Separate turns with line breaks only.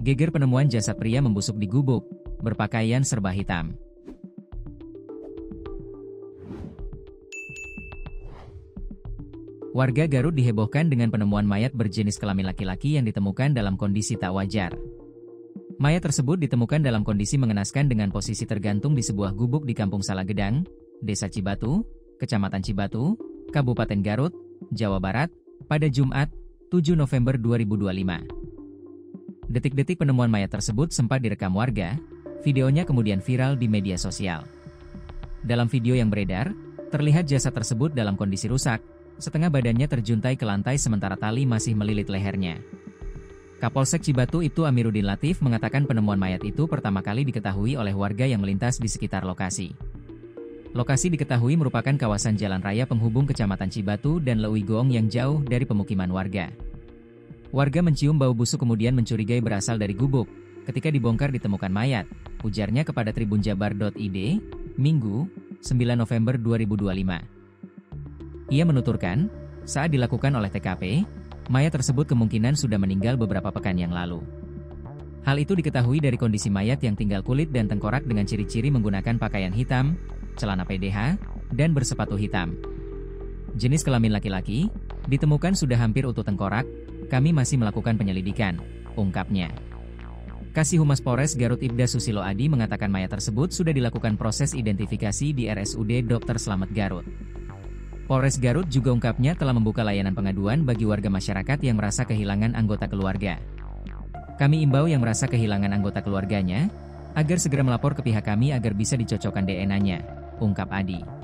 Geger penemuan jasad pria membusuk di gubuk, berpakaian serba hitam. Warga Garut dihebohkan dengan penemuan mayat berjenis kelamin laki-laki yang ditemukan dalam kondisi tak wajar. Mayat tersebut ditemukan dalam kondisi mengenaskan dengan posisi tergantung di sebuah gubuk di Kampung Salagedang, Desa Cibatu, Kecamatan Cibatu, Kabupaten Garut, Jawa Barat, pada Jumat, 7 November 2025. Detik-detik penemuan mayat tersebut sempat direkam warga, videonya kemudian viral di media sosial. Dalam video yang beredar, terlihat jasad tersebut dalam kondisi rusak, setengah badannya terjuntai ke lantai sementara tali masih melilit lehernya. Kapolsek Cibatu Ibtu Amiruddin Latif mengatakan penemuan mayat itu pertama kali diketahui oleh warga yang melintas di sekitar lokasi. Lokasi diketahui merupakan kawasan jalan raya penghubung Kecamatan Cibatu dan Leuwigoong yang jauh dari pemukiman warga. Warga mencium bau busuk kemudian mencurigai berasal dari gubuk. Ketika dibongkar ditemukan mayat, ujarnya kepada tribunjabar.id, Minggu, 9 November 2025. Ia menuturkan, saat dilakukan oleh TKP, mayat tersebut kemungkinan sudah meninggal beberapa pekan yang lalu. Hal itu diketahui dari kondisi mayat yang tinggal kulit dan tengkorak dengan ciri-ciri menggunakan pakaian hitam, celana PDH, dan bersepatu hitam. Jenis kelamin laki-laki, ditemukan sudah hampir utuh tengkorak, kami masih melakukan penyelidikan, ungkapnya. Kasih Humas Polres Garut Ibda Susilo Adi mengatakan mayat tersebut sudah dilakukan proses identifikasi di RSUD Dr. Slamet Garut. Polres Garut juga ungkapnya telah membuka layanan pengaduan bagi warga masyarakat yang merasa kehilangan anggota keluarga. Kami imbau yang merasa kehilangan anggota keluarganya, agar segera melapor ke pihak kami agar bisa dicocokkan DNA-nya, ungkap Adi.